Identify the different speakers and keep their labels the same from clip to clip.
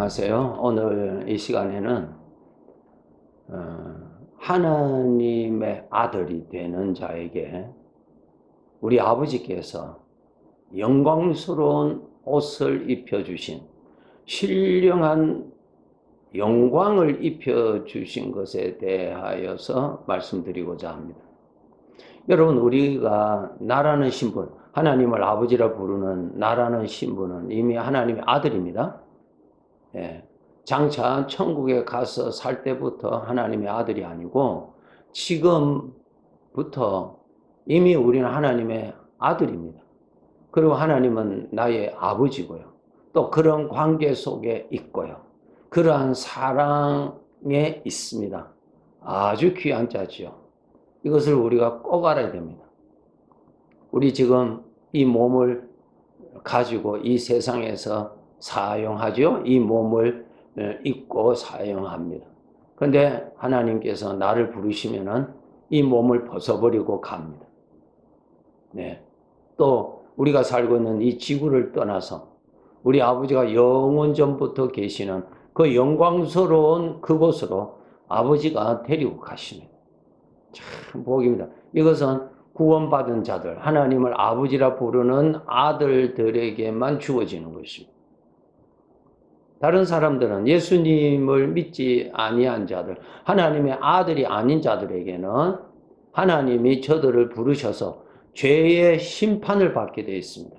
Speaker 1: 안녕하세요. 오늘 이 시간에는 하나님의 아들이 되는 자에게 우리 아버지께서 영광스러운 옷을 입혀주신, 신령한 영광을 입혀주신 것에 대하여서 말씀드리고자 합니다. 여러분, 우리가 나라는 신분, 하나님을 아버지라 부르는 나라는 신분은 이미 하나님의 아들입니다. 예, 장차 천국에 가서 살 때부터 하나님의 아들이 아니고 지금부터 이미 우리는 하나님의 아들입니다. 그리고 하나님은 나의 아버지고요. 또 그런 관계 속에 있고요. 그러한 사랑에 있습니다. 아주 귀한 자지요. 이것을 우리가 꼭 알아야 됩니다. 우리 지금 이 몸을 가지고 이 세상에서 사용하죠. 이 몸을 입고 사용합니다. 그런데 하나님께서 나를 부르시면은 이 몸을 벗어버리고 갑니다. 네. 또 우리가 살고 있는 이 지구를 떠나서 우리 아버지가 영원 전부터 계시는 그 영광스러운 그곳으로 아버지가 데리고 가십니다. 참 복입니다. 이것은 구원받은 자들, 하나님을 아버지라 부르는 아들들에게만 주어지는 것입니다. 다른 사람들은 예수님을 믿지 아니한 자들, 하나님의 아들이 아닌 자들에게는 하나님이 저들을 부르셔서 죄의 심판을 받게 되어 있습니다.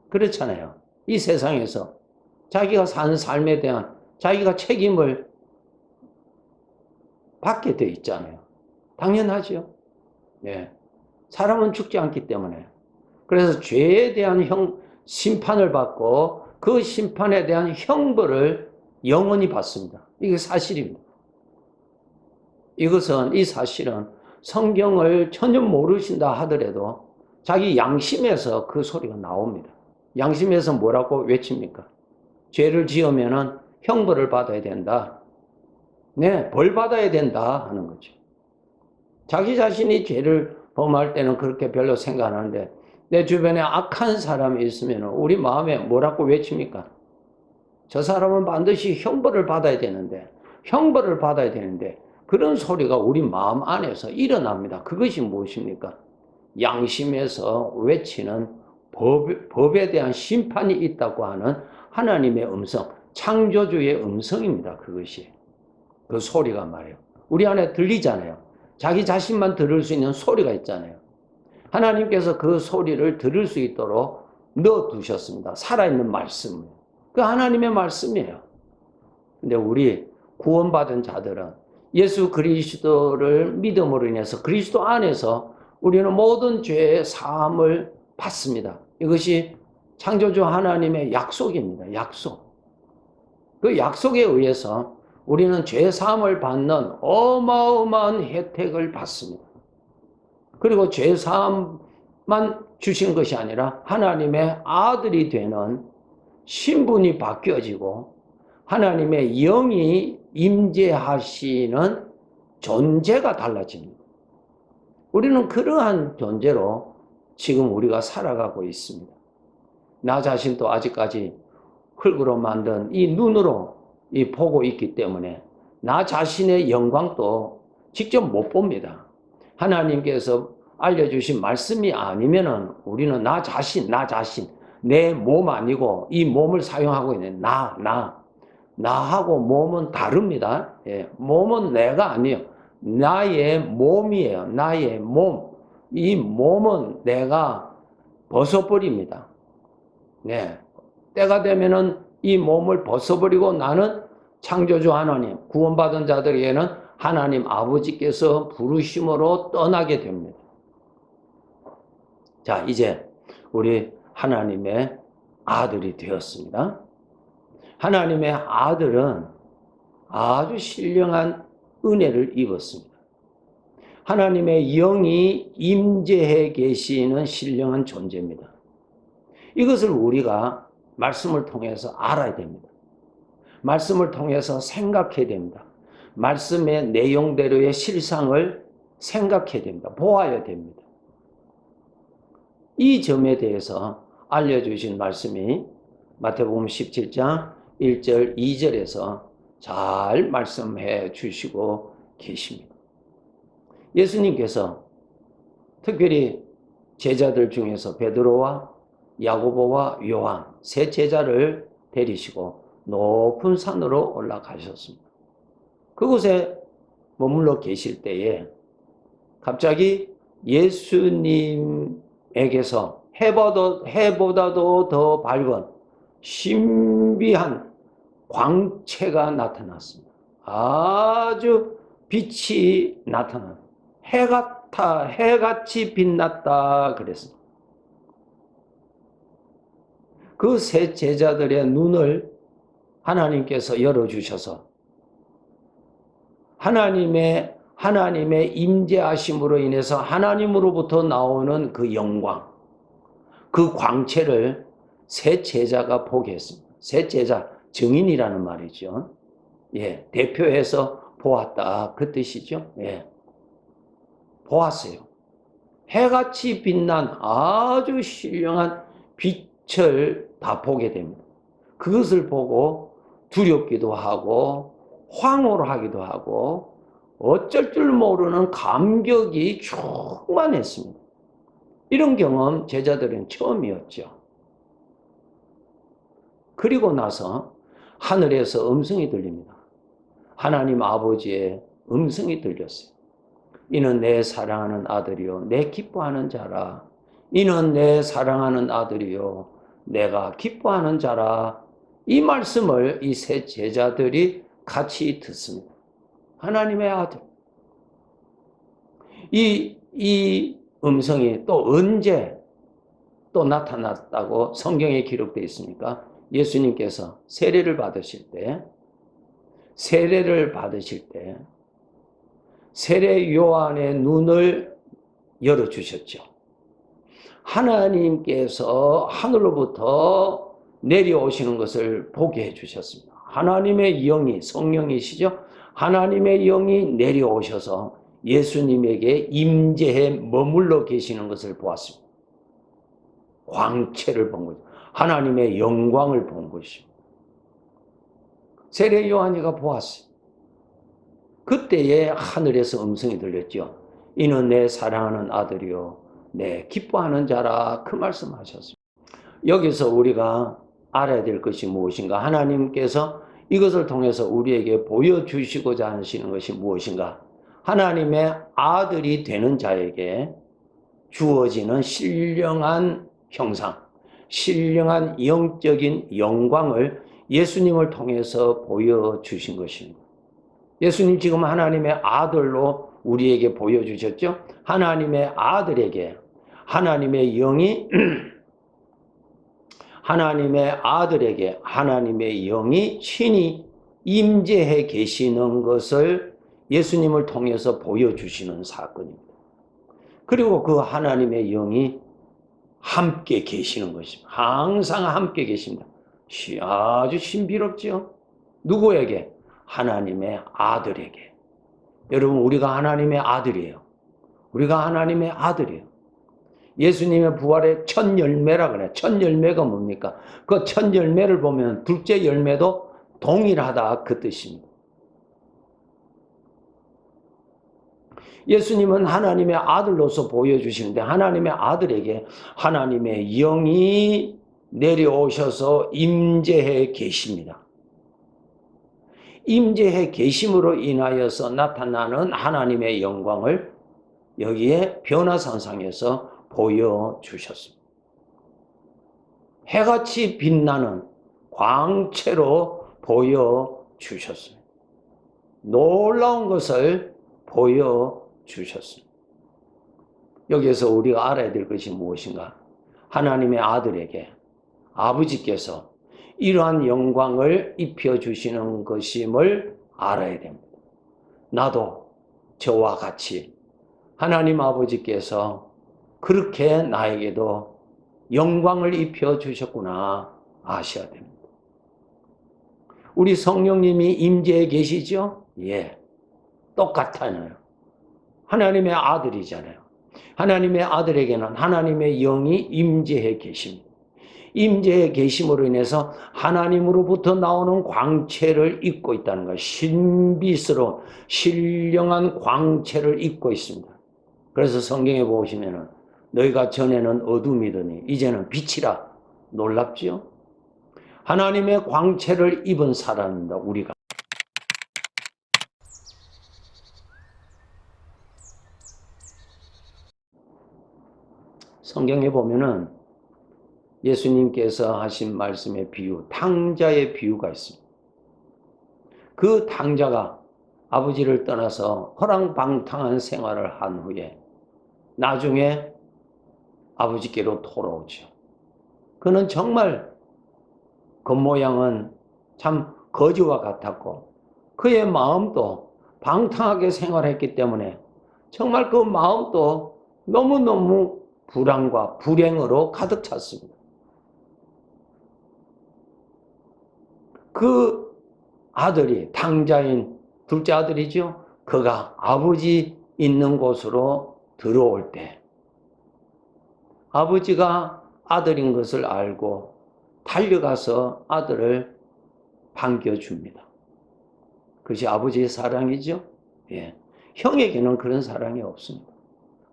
Speaker 1: 그렇잖아요. 이 세상에서 자기가 사는 삶에 대한 자기가 책임을 받게 되어 있잖아요. 당연하죠. 예. 사람은 죽지 않기 때문에. 그래서 죄에 대한 심판을 받고 그 심판에 대한 형벌을 영원히 받습니다. 이게 사실입니다. 이 사실은 성경을 전혀 모르신다 하더라도 자기 양심에서 그 소리가 나옵니다. 양심에서 뭐라고 외칩니까? 죄를 지으면은 형벌을 받아야 된다. 네, 벌 받아야 된다 하는 거죠. 자기 자신이 죄를 범할 때는 그렇게 별로 생각 안 하는데 내 주변에 악한 사람이 있으면 우리 마음에 뭐라고 외칩니까? 저 사람은 반드시 형벌을 받아야 되는데 그런 소리가 우리 마음 안에서 일어납니다. 그것이 무엇입니까? 양심에서 외치는 법에 대한 심판이 있다고 하는 하나님의 음성, 창조주의 음성입니다. 그것이. 그 소리가 말이에요. 우리 안에 들리잖아요. 자기 자신만 들을 수 있는 소리가 있잖아요. 하나님께서 그 소리를 들을 수 있도록 넣어두셨습니다. 살아있는 말씀. 그 하나님의 말씀이에요. 근데 우리 구원받은 자들은 예수 그리스도를 믿음으로 인해서 그리스도 안에서 우리는 모든 죄의 사함을 받습니다. 이것이 창조주 하나님의 약속입니다. 약속. 그 약속에 의해서 우리는 죄 사함을 받는 어마어마한 혜택을 받습니다. 그리고 죄 사함만 주신 것이 아니라 하나님의 아들이 되는 신분이 바뀌어지고 하나님의 영이 임재하시는 존재가 달라집니다. 우리는 그러한 존재로 지금 우리가 살아가고 있습니다. 나 자신도 아직까지 흙으로 만든 이 눈으로 보고 있기 때문에 나 자신의 영광도 직접 못 봅니다. 하나님께서 알려주신 말씀이 아니면은 우리는 나 자신, 내 몸 아니고 이 몸을 사용하고 있는 나하고 몸은 다릅니다. 예, 몸은 내가 아니에요. 나의 몸이에요. 나의 몸. 이 몸은 내가 벗어버립니다. 네. 때가 되면은 이 몸을 벗어버리고 나는 창조주 하나님, 구원받은 자들에게는 하나님 아버지께서 부르심으로 떠나게 됩니다. 자, 이제 우리 하나님의 아들이 되었습니다. 하나님의 아들은 아주 신령한 은혜를 입었습니다. 하나님의 영이 임재해 계시는 신령한 존재입니다. 이것을 우리가 말씀을 통해서 알아야 됩니다. 말씀을 통해서 생각해야 됩니다. 말씀의 내용대로의 실상을 생각해야 됩니다. 보아야 됩니다. 이 점에 대해서 알려주신 말씀이 마태복음 17장 1절, 2절에서 잘 말씀해 주시고 계십니다. 예수님께서 특별히 제자들 중에서 베드로와 야고보와 요한 세 제자를 데리시고 높은 산으로 올라가셨습니다. 그곳에 머물러 계실 때에 갑자기 예수님에게서 해보다도 더 밝은 신비한 광채가 나타났습니다. 아주 빛이 나타난 해같이 빛났다 그랬습니다. 그 세 제자들의 눈을 하나님께서 열어주셔서 하나님의 임재하심으로 인해서 하나님으로부터 나오는 그 영광, 그 광채를 세 제자가 보게 했습니다. 세 제자, 증인이라는 말이죠. 예, 대표해서 보았다 그 뜻이죠. 예, 보았어요. 해같이 빛난 아주 신령한 빛을 다 보게 됩니다. 그것을 보고 두렵기도 하고 황홀하기도 하고 어쩔 줄 모르는 감격이 충만했습니다. 이런 경험 제자들은 처음이었죠. 그리고 나서 하늘에서 음성이 들립니다. 하나님 아버지의 음성이 들렸어요. 이는 내 사랑하는 아들이요 내 기뻐하는 자라. 이는 내 사랑하는 아들이요 내가 기뻐하는 자라. 이 말씀을 이 세 제자들이 같이 듣습니다. 하나님의 아들. 이 음성이 또 언제 또 나타났다고 성경에 기록되어 있습니까? 예수님께서 세례를 받으실 때 세례 요한의 눈을 열어주셨죠. 하나님께서 하늘로부터 내려오시는 것을 보게 해주셨습니다. 하나님의 영이, 성령이시죠? 하나님의 영이 내려오셔서 예수님에게 임재해 머물러 계시는 것을 보았습니다. 광채를 본 거죠. 하나님의 영광을 본 것입니다. 세례 요한이가 보았어요. 그때에 하늘에서 음성이 들렸죠. 이는 내 사랑하는 아들이요 내 기뻐하는 자라 그 말씀하셨습니다. 여기서 우리가 알아야 될 것이 무엇인가? 하나님께서 이것을 통해서 우리에게 보여주시고자 하시는 것이 무엇인가? 하나님의 아들이 되는 자에게 주어지는 신령한 형상, 신령한 영적인 영광을 예수님을 통해서 보여주신 것입니다. 예수님 지금 하나님의 아들로 우리에게 보여주셨죠? 하나님의 아들에게 하나님의 영이 하나님의 아들에게 하나님의 영이 친히 임재해 계시는 것을 예수님을 통해서 보여주시는 사건입니다. 그리고 그 하나님의 영이 함께 계시는 것입니다. 항상 함께 계십니다. 아주 신비롭죠? 누구에게? 하나님의 아들에게. 여러분, 우리가 하나님의 아들이에요. 우리가 하나님의 아들이에요. 예수님의 부활의 첫 열매라 그래요. 첫 열매가 뭡니까? 그 첫 열매를 보면 둘째 열매도 동일하다 그 뜻입니다. 예수님은 하나님의 아들로서 보여주시는데 하나님의 아들에게 하나님의 영이 내려오셔서 임재해 계십니다. 임재해 계심으로 인하여서 나타나는 하나님의 영광을 여기에 변화산상에서 보여주셨습니다. 해같이 빛나는 광채로 보여주셨습니다. 놀라운 것을 보여주셨습니다. 여기에서 우리가 알아야 될 것이 무엇인가? 하나님의 아들에게 아버지께서 이러한 영광을 입혀주시는 것임을 알아야 됩니다. 나도 저와 같이 하나님 아버지께서 그렇게 나에게도 영광을 입혀주셨구나 아셔야 됩니다. 우리 성령님이 임재해 계시죠? 예, 똑같아요. 하나님의 아들이잖아요. 하나님의 아들에게는 하나님의 영이 임재해 계십니다. 임재의 계심으로 인해서 하나님으로부터 나오는 광채를 입고 있다는 거예요. 신비스러운 신령한 광채를 입고 있습니다. 그래서 성경에 보시면은 너희가 전에는 어둠이더니 이제는 빛이라. 놀랍지요? 하나님의 광채를 입은 사람입니다. 우리가. 성경에 보면은 예수님께서 하신 말씀의 비유, 탕자의 비유가 있습니다. 그 탕자가 아버지를 떠나서 허랑방탕한 생활을 한 후에 나중에 아버지께로 돌아오죠. 그는 정말 겉모양은 참 거지와 같았고 그의 마음도 방탕하게 생활했기 때문에 정말 그 마음도 너무너무 불안과 불행으로 가득 찼습니다. 그 아들이 탕자인 둘째 아들이죠. 그가 아버지 있는 곳으로 들어올 때 아버지가 아들인 것을 알고 달려가서 아들을 반겨줍니다. 그것이 아버지의 사랑이죠. 예. 형에게는 그런 사랑이 없습니다.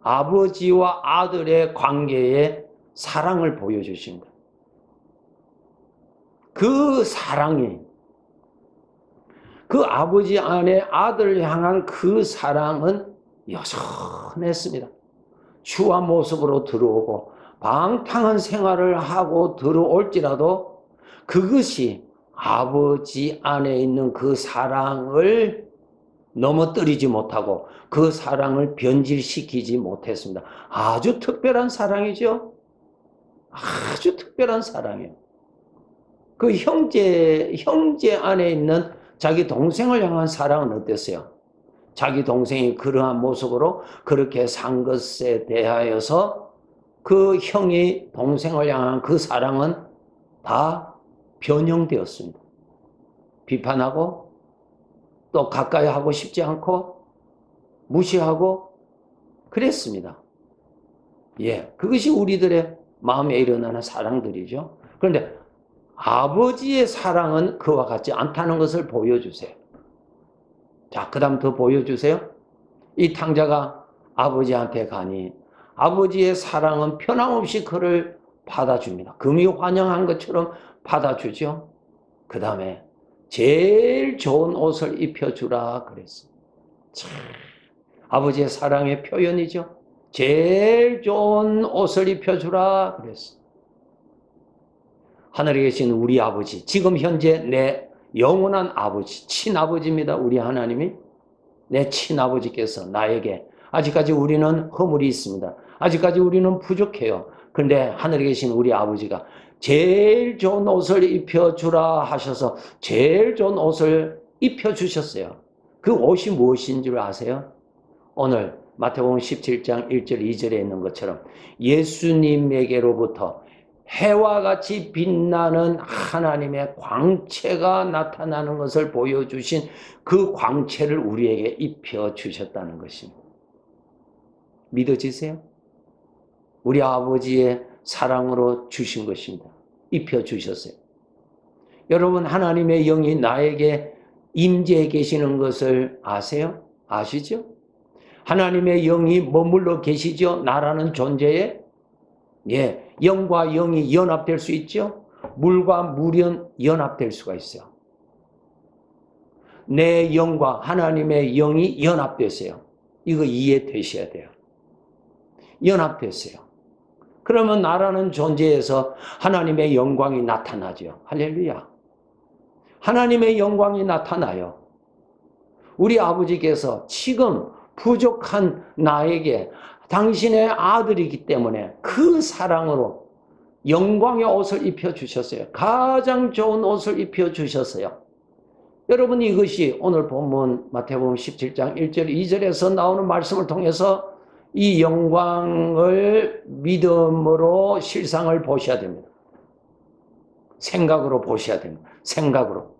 Speaker 1: 아버지와 아들의 관계에 사랑을 보여주신 거예요. 그 사랑이 그 아버지 안에 아들을 향한 그 사랑은 여전했습니다. 추한 모습으로 들어오고 방탕한 생활을 하고 들어올지라도 그것이 아버지 안에 있는 그 사랑을 넘어뜨리지 못하고 그 사랑을 변질시키지 못했습니다. 아주 특별한 사랑이죠. 아주 특별한 사랑이에요. 그 형제 안에 있는 자기 동생을 향한 사랑은 어땠어요? 자기 동생이 그러한 모습으로 그렇게 산 것에 대하여서 그 형이 동생을 향한 그 사랑은 다 변형되었습니다. 비판하고 또 가까이 하고 싶지 않고 무시하고 그랬습니다. 예, 그것이 우리들의 마음에 일어나는 사랑들이죠. 그런데 아버지의 사랑은 그와 같지 않다는 것을 보여주세요. 자, 그 다음 더 보여주세요. 이 탕자가 아버지한테 가니 아버지의 사랑은 편함없이 그를 받아줍니다. 금이 환영한 것처럼 받아주죠. 그 다음에 제일 좋은 옷을 입혀주라 그랬어요. 참, 아버지의 사랑의 표현이죠. 제일 좋은 옷을 입혀주라 그랬어요. 하늘에 계신 우리 아버지, 지금 현재 내 영원한 아버지, 친아버지입니다. 우리 하나님이. 내 친아버지께서 나에게 아직까지 우리는 허물이 있습니다. 아직까지 우리는 부족해요. 그런데 하늘에 계신 우리 아버지가 제일 좋은 옷을 입혀주라 하셔서 제일 좋은 옷을 입혀주셨어요. 그 옷이 무엇인 줄 아세요? 오늘 마태복음 17장 1절 2절에 있는 것처럼 예수님에게로부터 해와 같이 빛나는 하나님의 광채가 나타나는 것을 보여주신 그 광채를 우리에게 입혀주셨다는 것입니다. 믿어지세요? 우리 아버지의 사랑으로 주신 것입니다. 입혀주셨어요. 여러분, 하나님의 영이 나에게 임재해 계시는 것을 아세요? 아시죠? 하나님의 영이 머물러 계시죠? 나라는 존재에. 예, 영과 영이 연합될 수 있죠? 물과 물이 연합될 수가 있어요. 내 영과 하나님의 영이 연합됐어요. 이거 이해되셔야 돼요. 연합됐어요. 그러면 나라는 존재에서 하나님의 영광이 나타나죠. 할렐루야. 하나님의 영광이 나타나요. 우리 아버지께서 지금 부족한 나에게 당신의 아들이기 때문에 그 사랑으로 영광의 옷을 입혀주셨어요. 가장 좋은 옷을 입혀주셨어요. 여러분, 이것이 오늘 본문 마태복음 17장 1절 2절에서 나오는 말씀을 통해서 이 영광을 믿음으로 실상을 보셔야 됩니다. 생각으로 보셔야 됩니다. 생각으로.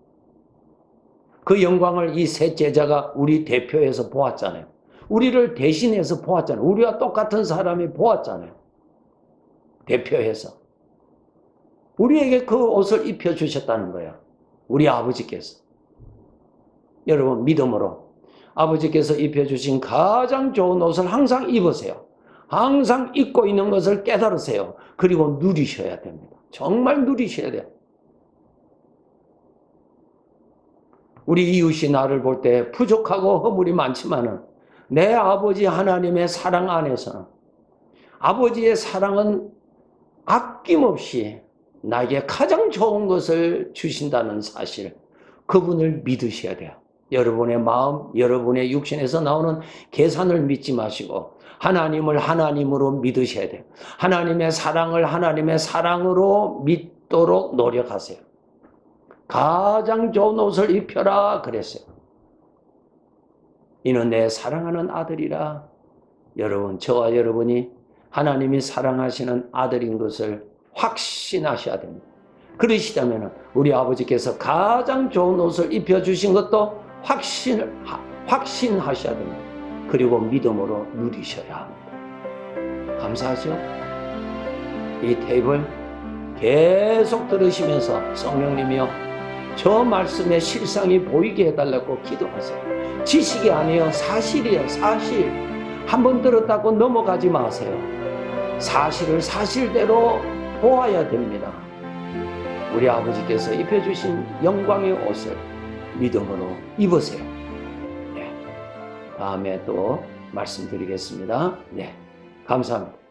Speaker 1: 그 영광을 이 세 제자가 우리 대표해서 보았잖아요. 우리를 대신해서 보았잖아요. 우리와 똑같은 사람이 보았잖아요. 대표해서. 우리에게 그 옷을 입혀주셨다는 거예요. 우리 아버지께서. 여러분, 믿음으로 아버지께서 입혀주신 가장 좋은 옷을 항상 입으세요. 항상 입고 있는 것을 깨달으세요. 그리고 누리셔야 됩니다. 정말 누리셔야 돼요. 우리 이웃이 나를 볼 때 부족하고 허물이 많지만은 내 아버지 하나님의 사랑 안에서는 아버지의 사랑은 아낌없이 나에게 가장 좋은 것을 주신다는 사실, 그분을 믿으셔야 돼요. 여러분의 마음, 여러분의 육신에서 나오는 계산을 믿지 마시고 하나님을 하나님으로 믿으셔야 돼요. 하나님의 사랑을 하나님의 사랑으로 믿도록 노력하세요. 가장 좋은 옷을 입혀라 그랬어요. 이는 내 사랑하는 아들이라. 여러분, 저와 여러분이 하나님이 사랑하시는 아들인 것을 확신하셔야 됩니다. 그러시다면 우리 아버지께서 가장 좋은 옷을 입혀주신 것도 확신하셔야 됩니다. 그리고 믿음으로 누리셔야 합니다. 감사하죠? 이 테이프를 계속 들으시면서 성령님이여 저 말씀의 실상이 보이게 해달라고 기도하세요. 지식이 아니에요. 사실이에요. 사실. 한번 들었다고 넘어가지 마세요. 사실을 사실대로 보아야 됩니다. 우리 아버지께서 입혀주신 영광의 옷을 믿음으로 입으세요. 네. 다음에 또 말씀드리겠습니다. 네. 감사합니다.